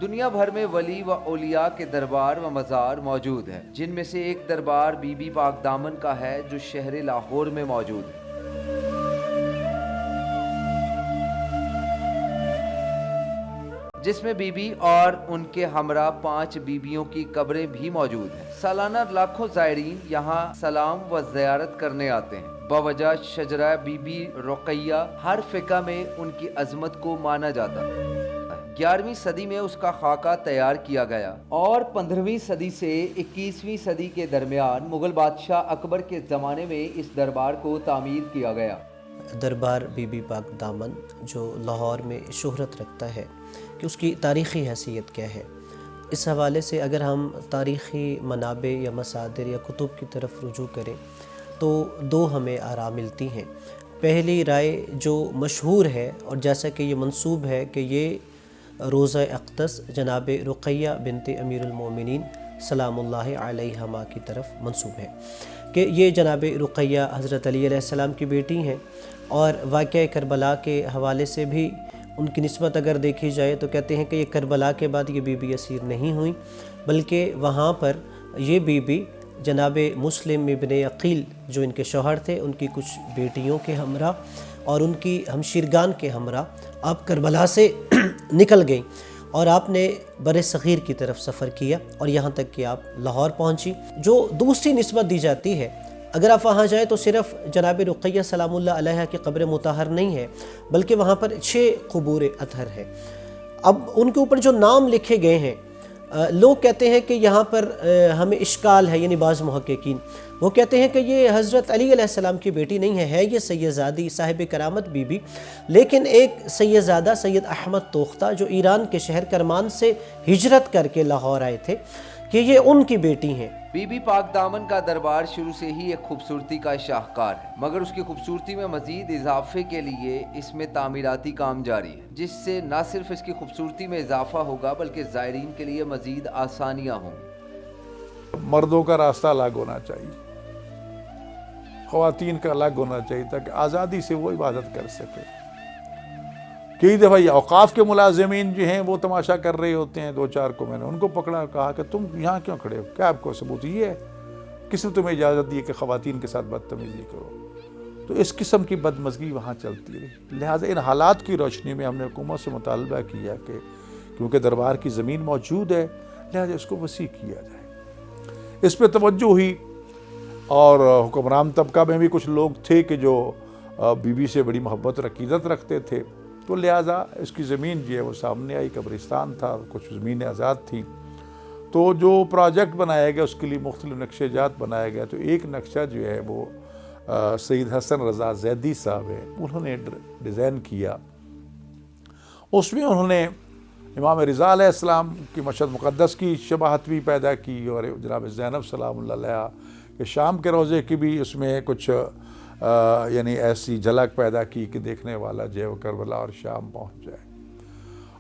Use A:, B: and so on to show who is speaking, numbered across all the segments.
A: دنیا بھر میں ولی و اولیاء کے دربار و مزار موجود ہیں، جن میں سے ایک دربار بی بی پاک دامن کا ہے جو شہر لاہور میں موجود ہے۔ جس میں بی بی اور ان کے ہمراہ 5 بیویوں کی قبریں بھی موجود ہیں۔ سالانہ لاکھوں زائرین یہاں سلام و زیارت کرنے آتے ہیں۔ بوجہ شجرہ بی بی رقیہ ہر فقہ میں ان کی عظمت کو مانا جاتا ہے۔ 11ویں صدی میں اس کا خاکہ تیار کیا گیا اور 15ویں صدی سے 21ویں صدی کے درمیان مغل بادشاہ اکبر کے زمانے میں اس دربار کو تعمیر کیا گیا۔
B: دربار بی بی پاک دامن جو لاہور میں شہرت رکھتا ہے کہ اس کی تاریخی حیثیت کیا ہے، اس حوالے سے اگر ہم تاریخی منابع یا مصادر یا کتب کی طرف رجوع کریں تو 2 ہمیں آراء ملتی ہیں۔ پہلی رائے جو مشہور ہے اور جیسا کہ یہ منسوب ہے کہ یہ روضہ اقدس جناب رقیہ بنت امیر المومنین سلام اللہ علیہما کی طرف منسوب ہے کہ یہ جناب رقیہ حضرت علی علیہ السلام کی بیٹی ہیں، اور واقعہ کربلا کے حوالے سے بھی ان کی نسبت اگر دیکھی جائے تو کہتے ہیں کہ یہ کربلا کے بعد یہ بی بی اسیر نہیں ہوئیں، بلکہ وہاں پر یہ بی بی جناب مسلم ابن عقیل جو ان کے شوہر تھے ان کی کچھ بیٹیوں کے ہمراہ اور ان کی ہمشیرگان کے ہمراہ آپ کربلا سے نکل گئیں، اور آپ نے بر صغیر کی طرف سفر کیا اور یہاں تک کہ آپ لاہور پہنچی۔ جو دوسری نسبت دی جاتی ہے، اگر آپ وہاں جائیں تو صرف جناب رقیہ سلام اللہ علیہ کی قبر مطہر نہیں ہے، بلکہ وہاں پر 6 قبور اطہر ہیں۔ اب ان کے اوپر جو نام لکھے گئے ہیں، لوگ کہتے ہیں کہ یہاں پر ہمیں اشکال ہے، یعنی بعض محققین وہ کہتے ہیں کہ یہ حضرت علی علیہ السلام کی بیٹی نہیں ہے یہ سیدزادی صاحب کرامت بی بی، لیکن ایک سیدزادہ سید احمد توختہ جو ایران کے شہر کرمان سے ہجرت کر کے لاہور آئے تھے کہ یہ ان کی بیٹی ہیں۔
A: بی بی پاک دامن کا دربار شروع سے ہی ایک خوبصورتی کا شاہکار ہے، مگر اس کی خوبصورتی میں مزید اضافے کے لیے اس میں تعمیراتی کام جاری ہے، جس سے نہ صرف اس کی خوبصورتی میں اضافہ ہوگا بلکہ زائرین کے لیے مزید آسانیاں ہوں گی۔
C: مردوں کا راستہ الگ ہونا چاہیے، خواتین کا الگ ہونا چاہیے تاکہ آزادی سے وہ عبادت کر سکے۔ کئی دفعہ یہ اوقاف کے ملازمین جو ہیں وہ تماشا کر رہے ہوتے ہیں، 2-4 کو میں نے ان کو پکڑا، کہا کہ تم یہاں کیوں کھڑے ہو، کیا آپ کو ثبوت یہ ہے، کس نے تمہیں اجازت دی کہ خواتین کے ساتھ بدتمیزی کرو؟ تو اس قسم کی بدمزگی وہاں چلتی رہی۔ لہٰذا ان حالات کی روشنی میں ہم نے حکومت سے مطالبہ کیا کہ کیونکہ دربار کی زمین موجود ہے لہٰذا اس کو وسیع کیا جائے۔ اس پہ توجہ ہوئی، اور حکمران طبقہ میں بھی کچھ لوگ تھے کہ جو بی بی سے بڑی محبت اور عقیدت رکھتے تھے، تو لہٰذا اس کی زمین جو ہے وہ سامنے آئی، قبرستان تھا، کچھ زمینیں آزاد تھیں، تو جو پروجیکٹ بنایا گیا اس کے لیے مختلف نقشے جات بنایا گیا۔ تو ایک نقشہ جو ہے وہ سید حسن رضا زیدی صاحب ہے انہوں نے ڈیزائن کیا۔ اس میں انہوں نے امام رضا علیہ السلام کی مشہد مقدس کی شباہت بھی پیدا کی، اور جناب زینب سلام اللہ علیہ کہ شام کے روزے کی بھی اس میں کچھ یعنی ایسی جھلک پیدا کی کہ دیکھنے والا جو ہے وہ کربلا اور شام پہنچ جائے۔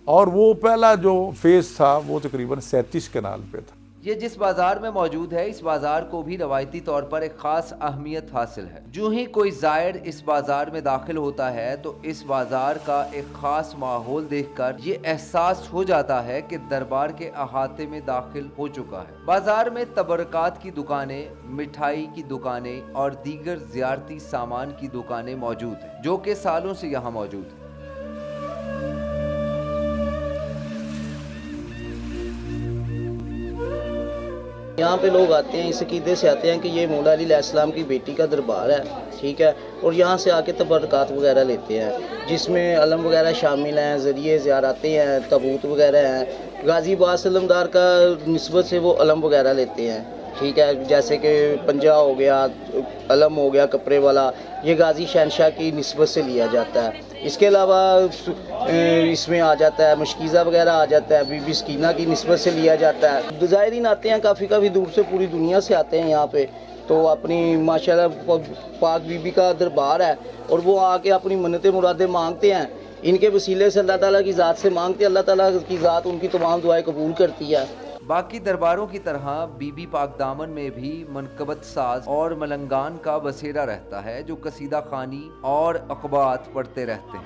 C: اور وہ پہلا جو فیز تھا وہ تقریباً 37 کنال پہ تھا۔
A: یہ جس بازار میں موجود ہے اس بازار کو بھی روایتی طور پر ایک خاص اہمیت حاصل ہے۔ جو ہی کوئی زائر اس بازار میں داخل ہوتا ہے تو اس بازار کا ایک خاص ماحول دیکھ کر یہ احساس ہو جاتا ہے کہ دربار کے احاطے میں داخل ہو چکا ہے۔ بازار میں تبرکات کی دکانیں، مٹھائی کی دکانیں اور دیگر زیارتی سامان کی دکانیں موجود ہیں جو کہ سالوں سے یہاں موجود ہیں۔
D: یہاں پہ لوگ آتے ہیں اس عقیدے سے آتے ہیں کہ یہ مولا علی علیہ السلام کی بیٹی کا دربار ہے، ٹھیک ہے، اور یہاں سے آ کے تبرکات وغیرہ لیتے ہیں جس میں علم وغیرہ شامل ہیں، ذریعے زیارتیں ہیں، تابوت وغیرہ ہیں۔ غازی عباس علمدار کا نسبت سے وہ علم وغیرہ لیتے ہیں، ٹھیک ہے، جیسے کہ پنجہ ہو گیا، علم ہو گیا کپڑے والا، یہ غازی شہنشاہ کی نسبت سے لیا جاتا ہے۔ اس کے علاوہ اس میں آ جاتا ہے مشکیزہ وغیرہ آ جاتا ہے، بی بی سکینہ کی نسبت سے لیا جاتا ہے۔ زائرین آتے ہیں کافی دور سے، پوری دنیا سے آتے ہیں یہاں پہ، تو اپنی ماشاءاللہ پاک بی بی کا دربار ہے اور وہ آ کے اپنی منتیں مرادیں مانگتے ہیں، ان کے وسیلے سے اللہ تعالیٰ کی ذات سے مانگتے ہیں، اللہ تعالیٰ کی ذات ان کی تمام دعائیں قبول کرتی ہے۔
A: باقی درباروں کی طرح بی بی پاک دامن میں بھی منقبت ساز اور ملنگان کا بسیرا رہتا ہے جو قصیدہ خوانی اور اقبات پڑھتے رہتے ہیں۔